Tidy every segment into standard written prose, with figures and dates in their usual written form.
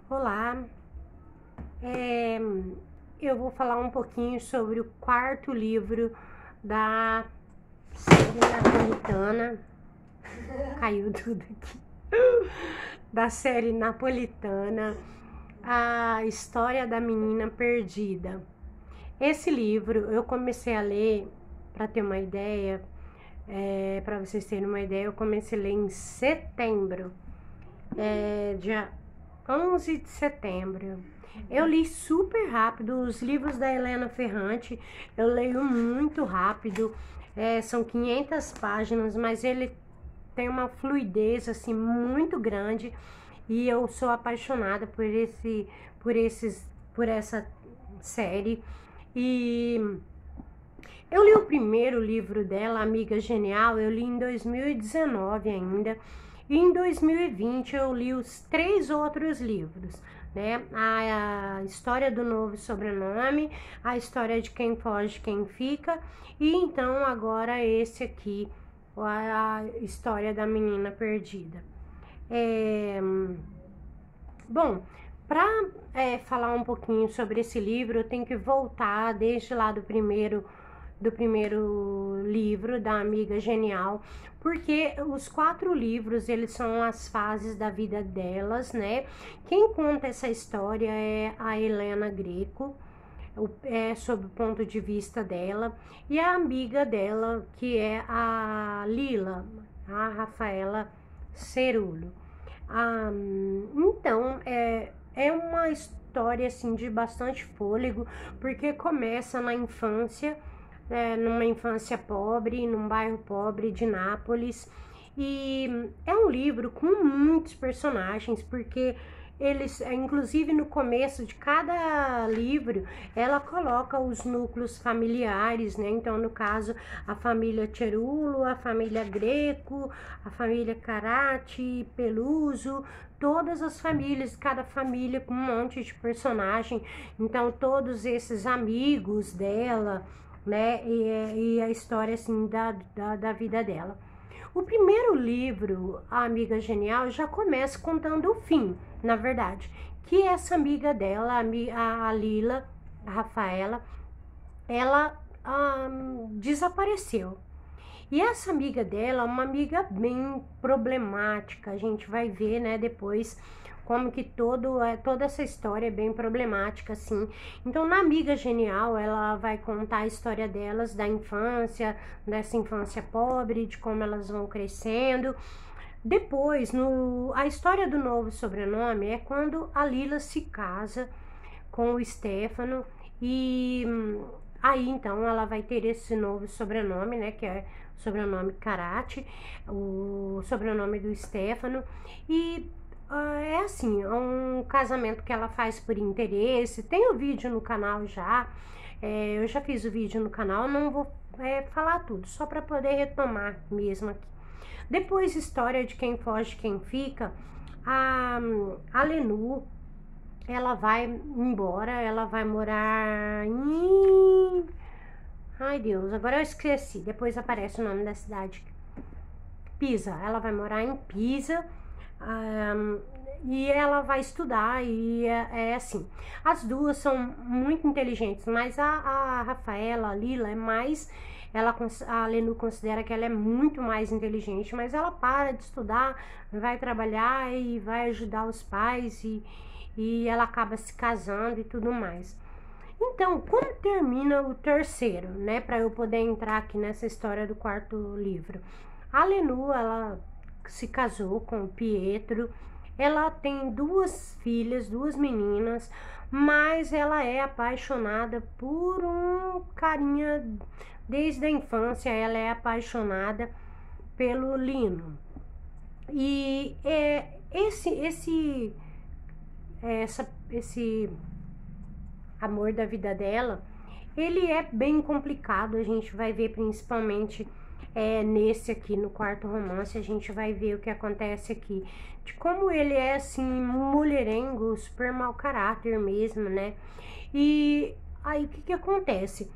Olá, é, eu vou falar um pouquinho sobre o quarto livro da série napolitana. Caiu tudo aqui. Da série napolitana, A História da Menina Perdida. Esse livro eu comecei a ler, para ter uma ideia, para vocês terem uma ideia, eu comecei a ler em setembro, dia 11 de setembro. Eu li super rápido os livros da Helena Ferrante, eu leio muito rápido, são 500 páginas, mas ele tem uma fluidez assim muito grande e eu sou apaixonada por essa série. E eu li o primeiro livro dela, Amiga Genial, eu li em 2019 ainda. E em 2020 eu li os 3 outros livros, né? A História do Novo Sobrenome, A História de Quem Foge, Quem Fica, e então agora esse aqui, a História da Menina Perdida. Bom, para falar um pouquinho sobre esse livro, eu tenho que voltar desde lá do primeiro livro da Amiga Genial, porque os 4 livros, eles são as fases da vida delas, né? Quem conta essa história é a Helena Greco, sob o ponto de vista dela, e a amiga dela, que é a Lila, a Rafaela Cerulo. Então, é uma história assim de bastante fôlego, porque começa na infância, numa infância pobre, num bairro pobre de Nápoles, e é um livro com muitos personagens, porque eles, inclusive no começo de cada livro, ela coloca os núcleos familiares, né? Então, no caso, a família Cerulo, a família Greco, a família Carati, Peluso, todas as famílias, cada família com um monte de personagem. Então, todos esses amigos dela, né? E a história, assim, da vida dela. O primeiro livro, A Amiga Genial, já começa contando o fim, na verdade, que essa amiga dela, a Lila, a Rafaela, ela desapareceu. E essa amiga dela é uma amiga bem problemática, a gente vai ver, né, depois como que toda essa história é bem problemática, assim. Então, na Amiga Genial, ela vai contar a história delas, da infância, dessa infância pobre, de como elas vão crescendo. Depois, a história do novo sobrenome é quando a Lila se casa com o Stefano e aí então ela vai ter esse novo sobrenome, né, que é o sobrenome Carati, o sobrenome do Stefano, e é assim, é um casamento que ela faz por interesse. Tem o vídeo no canal já, eu já fiz o vídeo no canal, não vou falar tudo, só para poder retomar mesmo aqui. Depois, História de Quem Foge, Quem Fica, a Lenu, ela vai embora, ela vai morar em... Ai, Deus, agora eu esqueci, depois aparece o nome da cidade. Pisa, ela vai morar em Pisa, e ela vai estudar, e assim, as duas são muito inteligentes, mas a Rafaela, a Lila, é mais... a Lenu considera que ela é muito mais inteligente, mas ela para de estudar, vai trabalhar e vai ajudar os pais, e ela acaba se casando e tudo mais. Então, como termina o terceiro, né, para eu poder entrar aqui nessa história do quarto livro? A Lenu, ela se casou com o Pietro, ela tem 2 filhas, 2 meninas, mas ela é apaixonada por um carinha desde a infância, ela é apaixonada pelo Lino. E esse amor da vida dela, ele é bem complicado, a gente vai ver principalmente nesse aqui, no quarto romance, a gente vai ver o que acontece aqui, de como ele é assim, mulherengo, super mau caráter mesmo, né? E aí o que acontece?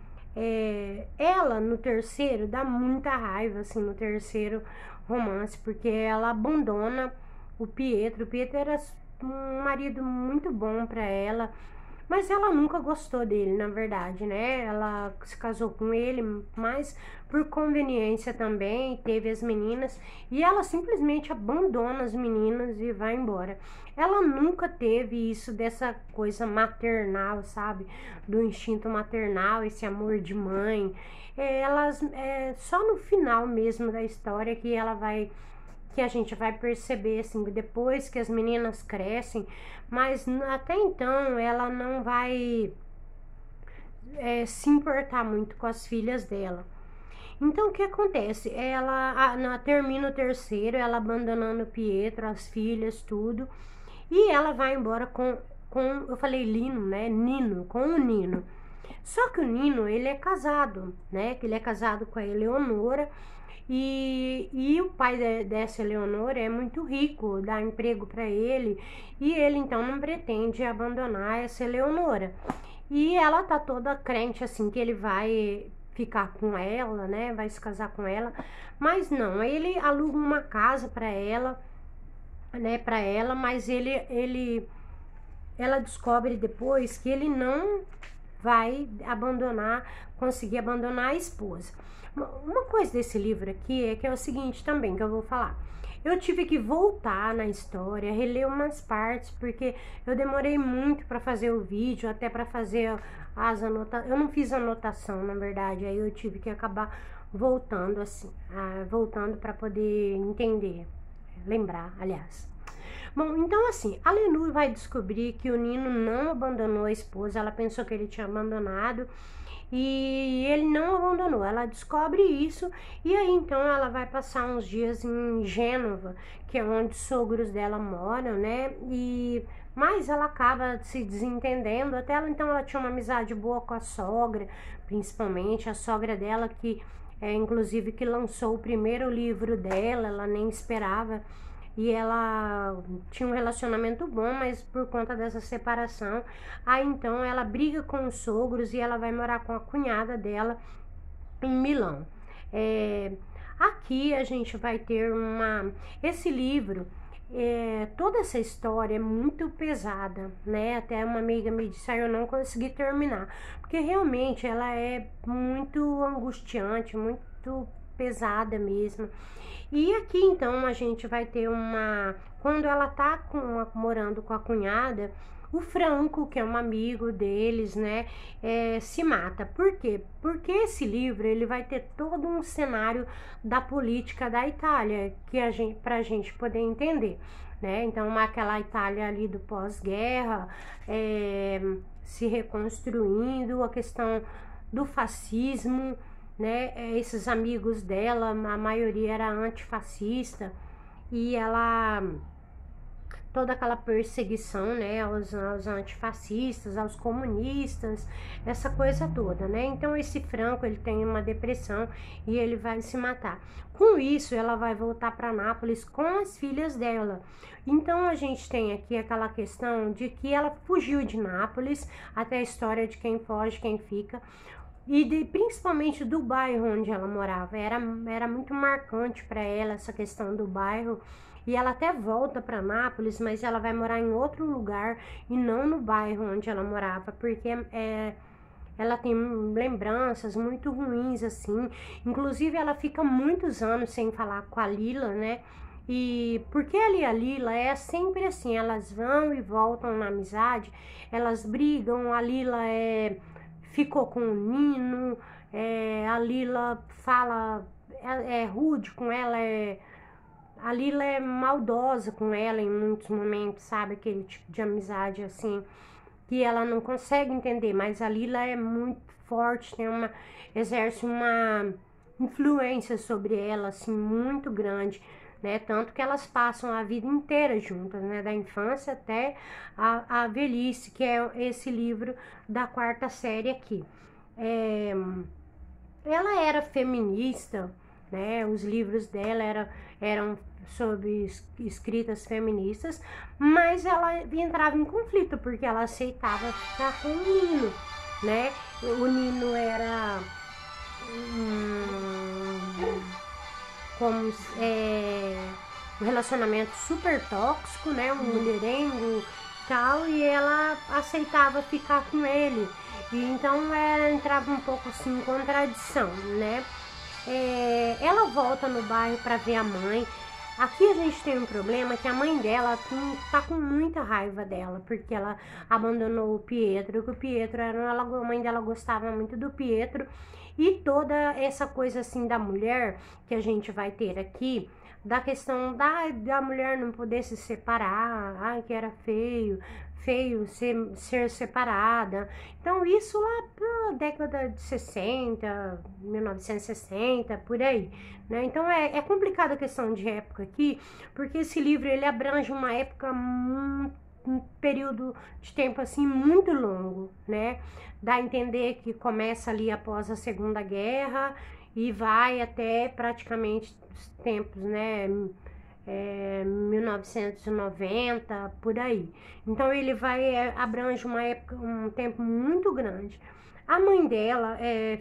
Ela no terceiro dá muita raiva, assim, no terceiro romance, porque ela abandona o Pietro. O Pietro era um marido muito bom para ela, mas ela nunca gostou dele, na verdade, né? Ela se casou com ele, mas por conveniência também, teve as meninas, e ela simplesmente abandona as meninas e vai embora. Ela nunca teve isso dessa coisa maternal, sabe? Do instinto maternal, esse amor de mãe. Só no final mesmo da história que a gente vai perceber, assim, depois que as meninas crescem, mas até então ela não vai se importar muito com as filhas dela. Então o que acontece? Ela termina o terceiro, ela abandonando o Pietro, as filhas, tudo, e ela vai embora com eu falei Lino, né? Nino, com o Nino. Só que o Nino, ele é casado, né? Que ele é casado com a Eleonora. E o pai dessa Eleonora é muito rico, dá emprego para ele, e ele então não pretende abandonar essa Eleonora. E ela tá toda crente assim que ele vai ficar com ela, né? Vai se casar com ela, mas não, ele aluga uma casa para ela, né? Para ela, mas ela descobre depois que ele não vai conseguir abandonar a esposa. Uma coisa desse livro aqui é que é o seguinte também, que eu vou falar. Eu tive que voltar na história, reler umas partes, porque eu demorei muito para fazer o vídeo, até para fazer as anotações. Eu não fiz anotação, na verdade, aí eu tive que acabar voltando assim, voltando para poder entender, lembrar, aliás. Bom, então assim, a Lenu vai descobrir que o Nino não abandonou a esposa, ela pensou que ele tinha abandonado e ele não abandonou. Ela descobre isso e aí então ela vai passar uns dias em Gênova, que é onde os sogros dela moram, né? Mas ela acaba se desentendendo, até então ela tinha uma amizade boa com a sogra, principalmente a sogra dela que inclusive que lançou o primeiro livro dela, ela nem esperava. E ela tinha um relacionamento bom, mas por conta dessa separação, aí então ela briga com os sogros e ela vai morar com a cunhada dela em Milão. Aqui a gente vai ter esse livro, toda essa história é muito pesada, né? Até uma amiga me disse, eu não consegui terminar, porque realmente ela é muito angustiante, muito pesada mesmo. E aqui então a gente vai ter quando ela tá morando com a cunhada, o Franco, que é um amigo deles, né, se mata. Por quê? Porque esse livro ele vai ter todo um cenário da política da Itália pra gente poder entender, né? Então aquela Itália ali do pós-guerra, se reconstruindo, a questão do fascismo, né? Esses amigos dela, a maioria era antifascista e toda aquela perseguição, né, aos antifascistas, aos comunistas, essa coisa toda, né? Então esse Franco, ele tem uma depressão e ele vai se matar. Com isso, ela vai voltar para Nápoles com as filhas dela. Então a gente tem aqui aquela questão de que ela fugiu de Nápoles, até a história de quem foge, quem fica. E principalmente do bairro onde ela morava, era muito marcante para ela essa questão do bairro, e ela até volta para Nápoles, mas ela vai morar em outro lugar e não no bairro onde ela morava, porque ela tem lembranças muito ruins assim, inclusive ela fica muitos anos sem falar com a Lila, né? E porque ali a Lila é sempre assim, elas vão e voltam na amizade, elas brigam, a Lila ficou com o Nino, a Lila fala, é rude com ela, a Lila é maldosa com ela em muitos momentos, sabe? Aquele tipo de amizade assim, que ela não consegue entender, mas a Lila é muito forte, exerce uma influência sobre ela, assim, muito grande, né? Tanto que elas passam a vida inteira juntas, né? Da infância até a velhice, que é esse livro da quarta série aqui. Ela era feminista, né? Os livros dela eram sobre escritas feministas, mas ela entrava em conflito, porque ela aceitava ficar com o Nino, né? O Nino era... um relacionamento super tóxico, né? Um mulherengo e tal, e ela aceitava ficar com ele. E então ela entrava um pouco assim em contradição, né? Ela volta no bairro para ver a mãe. Aqui a gente tem um problema que a mãe dela tá com muita raiva dela, porque ela abandonou o Pietro, que o Pietro a mãe dela gostava muito do Pietro, e toda essa coisa assim da mulher que a gente vai ter aqui, da questão da mulher não poder se separar, que era feio ser separada. Então isso lá pra década de 60, 1960, por aí, né? Então é complicada a questão de época aqui, porque esse livro ele abrange uma época, um período de tempo assim muito longo, né? Dá a entender que começa ali após a Segunda Guerra e vai até praticamente os tempos, né? 1990, por aí. Então ele abrange uma época, um tempo muito grande. A mãe dela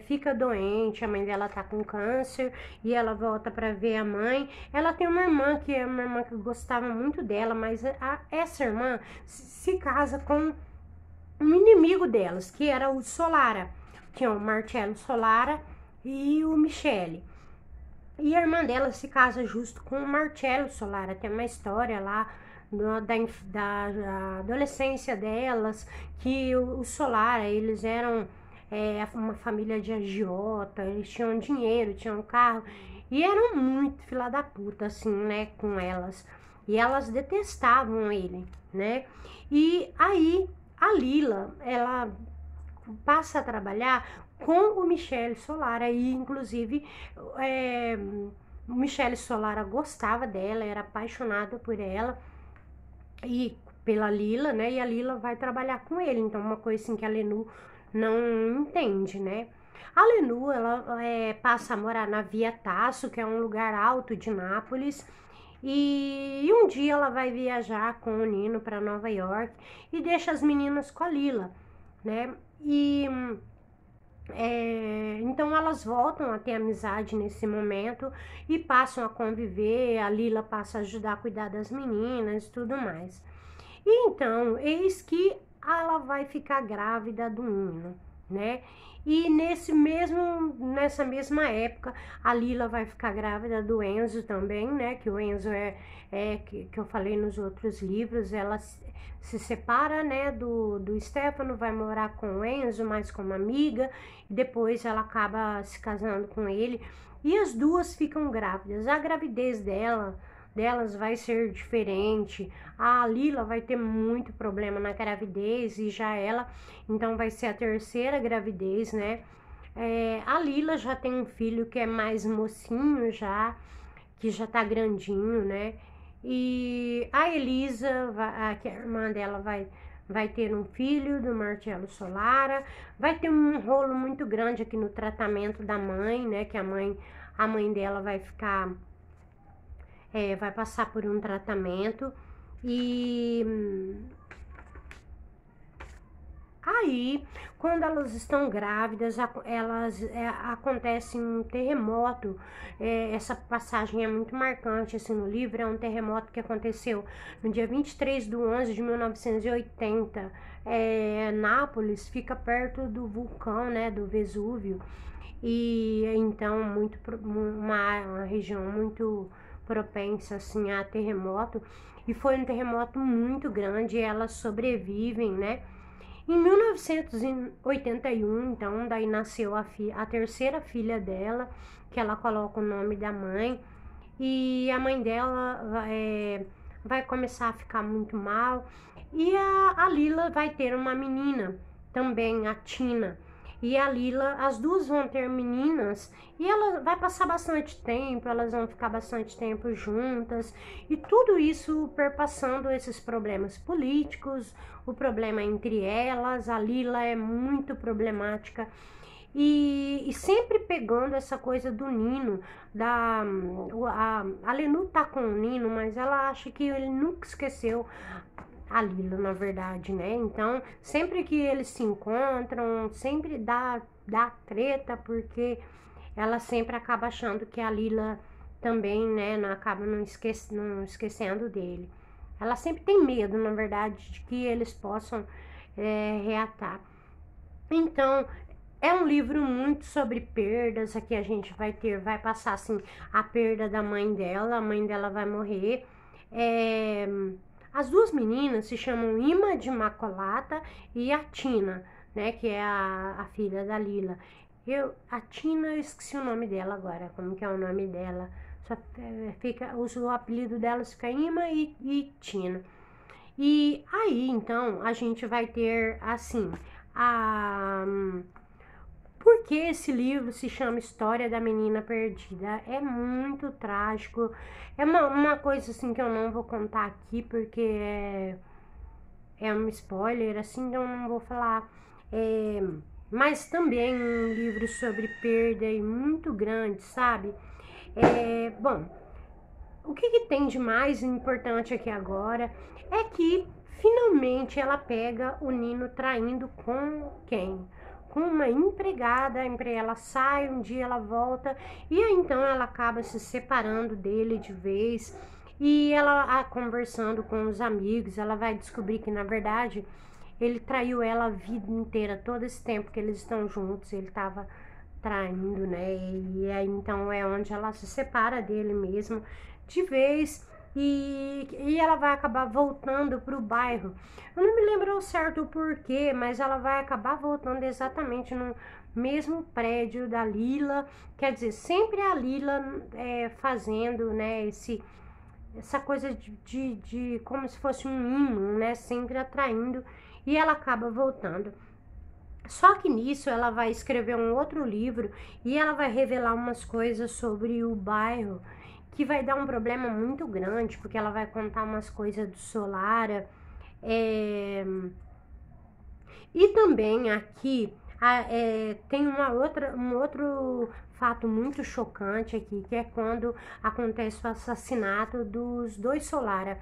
fica doente, a mãe dela tá com câncer e ela volta para ver a mãe. Ela tem uma irmã que é uma irmã que gostava muito dela, mas essa irmã se casa com um inimigo delas, que era o Solara. Tinha o Marcello Solara e o Michele. E a irmã dela se casa justo com o Marcello Solara. Tem uma história lá da adolescência delas, que o Solara, eles eram uma família de agiota, eles tinham dinheiro, tinham carro, e eram muito fila da puta, assim, né, com elas. E elas detestavam ele, né? E aí, a Lila, ela passa a trabalhar com o Michele Solara, e inclusive o Michele Solara gostava dela, era apaixonado por ela e pela Lila, né? E a Lila vai trabalhar com ele, então uma coisa assim que a Lenu não entende, né? A Lenu, ela passa a morar na Via Tasso, que é um lugar alto de Nápoles, e um dia ela vai viajar com o Nino para Nova York e deixa as meninas com a Lila, né? E então elas voltam a ter amizade nesse momento e passam a conviver. A Lila passa a ajudar a cuidar das meninas e tudo mais. E então, eis que ela vai ficar grávida do Nino, né? E nessa mesma época, a Lila vai ficar grávida do Enzo também, né? Que o Enzo que eu falei nos outros livros, ela se separa, né, do Stefano, vai morar com o Enzo, mais como amiga, e depois ela acaba se casando com ele, e as duas ficam grávidas. A gravidez delas vai ser diferente. A Lila vai ter muito problema na gravidez, e já ela, então vai ser a terceira gravidez, né? A Lila já tem um filho que é mais mocinho já, que já tá grandinho, né? E a Elisa, que é a irmã dela, vai ter um filho do Marcello Solara. Vai ter um rolo muito grande aqui no tratamento da mãe, né? Que a mãe dela vai ficar, vai passar por um tratamento. E aí, quando elas estão grávidas, acontece um terremoto. Essa passagem é muito marcante assim, no livro. É um terremoto que aconteceu no dia 23/11 de 1980. Nápoles fica perto do vulcão, né, do Vesúvio. E então uma região muito propensa assim, a terremoto. E foi um terremoto muito grande, e elas sobrevivem, né? Em 1981, então, daí nasceu a terceira filha dela, que ela coloca o nome da mãe, e a mãe dela vai começar a ficar muito mal, e a Lila vai ter uma menina também, a Tina. E a Lila, as duas vão ter meninas, e ela vai passar bastante tempo, elas vão ficar bastante tempo juntas, e tudo isso perpassando esses problemas políticos, o problema entre elas. A Lila é muito problemática, e sempre pegando essa coisa do Nino, a Lenu tá com o Nino, mas ela acha que ele nunca esqueceu a Lila, na verdade, né? Então, sempre que eles se encontram, sempre dá treta, porque ela sempre acaba achando que a Lila também, né, não acaba não esquecendo dele. Ela sempre tem medo, na verdade, de que eles possam reatar. Então, é um livro muito sobre perdas. Aqui a gente vai passar assim a perda da mãe dela. A mãe dela vai morrer. As duas meninas se chamam Ima de Macolata e a Tina, né, que é a filha da Lila. A Tina, eu esqueci o nome dela agora, como que é o nome dela. Só fica, o apelido delas fica Ima e Tina. E aí, então, a gente vai ter, assim, por que esse livro se chama História da Menina Perdida? É muito trágico. É uma coisa, assim, que eu não vou contar aqui, porque é um spoiler, assim, então eu não vou falar. Mas também um livro sobre perda e muito grande, sabe? Bom, o que tem de mais importante aqui agora é que finalmente ela pega o Nino traindo com quem? Com uma empregada. Ela sai, um dia ela volta e aí então ela acaba se separando dele de vez. E ela, conversando com os amigos, ela vai descobrir que na verdade ele traiu ela a vida inteira. Todo esse tempo que eles estão juntos, ele estava traindo, né? E aí então é onde ela se separa dele mesmo de vez. E ela vai acabar voltando pro bairro. Eu não me lembro ao certo o porquê, mas ela vai acabar voltando exatamente no mesmo prédio da Lila. Quer dizer, sempre a Lila fazendo, né, essa coisa de como se fosse um imã, né, sempre atraindo. E ela acaba voltando. Só que nisso ela vai escrever um outro livro e ela vai revelar umas coisas sobre o bairro que vai dar um problema muito grande, porque ela vai contar umas coisas do Solara. E também aqui tem um outro fato muito chocante aqui, que é quando acontece o assassinato dos dois Solara,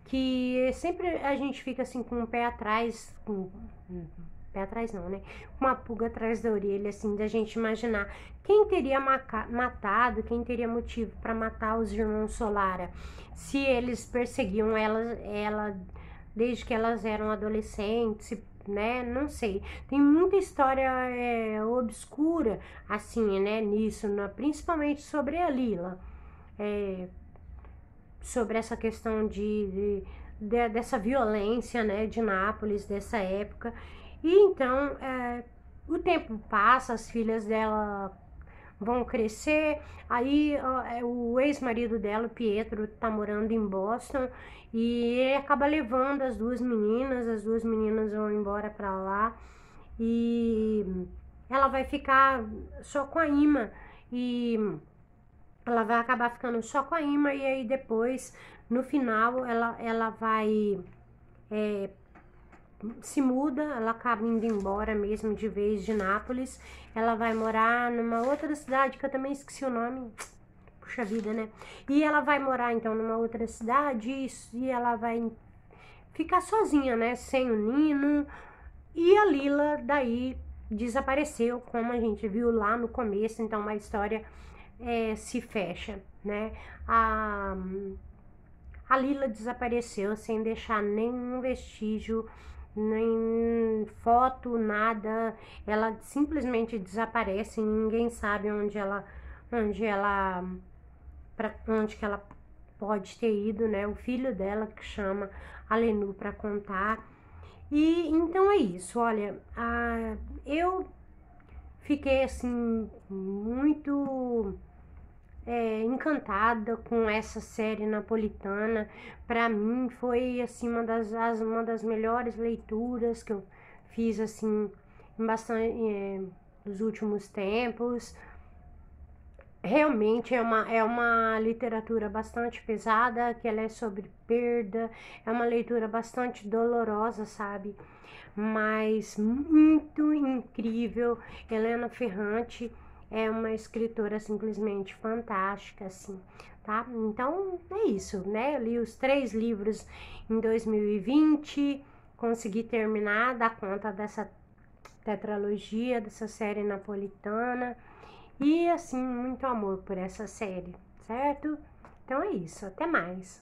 que sempre a gente fica assim com o pé atrás, pé atrás não, né? Uma pulga atrás da orelha, assim, da gente imaginar quem teria matado, quem teria motivo para matar os irmãos Solara, se eles perseguiam ela desde que elas eram adolescentes, né? Não sei. Tem muita história obscura, assim, né? Nisso, principalmente sobre a Lila, sobre essa questão dessa violência, né? De Nápoles, dessa época. E então, o tempo passa, as filhas dela vão crescer, aí o ex-marido dela, o Pietro, tá morando em Boston e ele acaba levando as duas meninas vão embora pra lá e ela vai ficar só com a Ima e ela vai acabar ficando só com a Ima e aí depois, no final, ela vai se muda, ela acaba indo embora mesmo de vez de Nápoles. Ela vai morar numa outra cidade que eu também esqueci o nome, puxa vida, né? E ela vai morar então numa outra cidade e ela vai ficar sozinha, né? Sem o Nino. E a Lila daí desapareceu, como a gente viu lá no começo. Então a história se fecha, né? A Lila desapareceu sem deixar nenhum vestígio, nem foto, nada. Ela simplesmente desaparece e ninguém sabe onde que ela pode ter ido, né? O filho dela que chama a Lenu para contar. E então é isso. Olha, eu fiquei assim muito encantada com essa série napolitana. Para mim foi assim uma das melhores leituras que eu fiz assim nos últimos tempos. Realmente é uma literatura bastante pesada, que ela é sobre perda, é uma leitura bastante dolorosa, sabe? Mas muito incrível. Helena Ferrante é uma escritora simplesmente fantástica, assim, tá? Então, é isso, né? Eu li os 3 livros em 2020, consegui terminar, dar conta dessa tetralogia, dessa série napolitana, e, assim, muito amor por essa série, certo? Então é isso, até mais.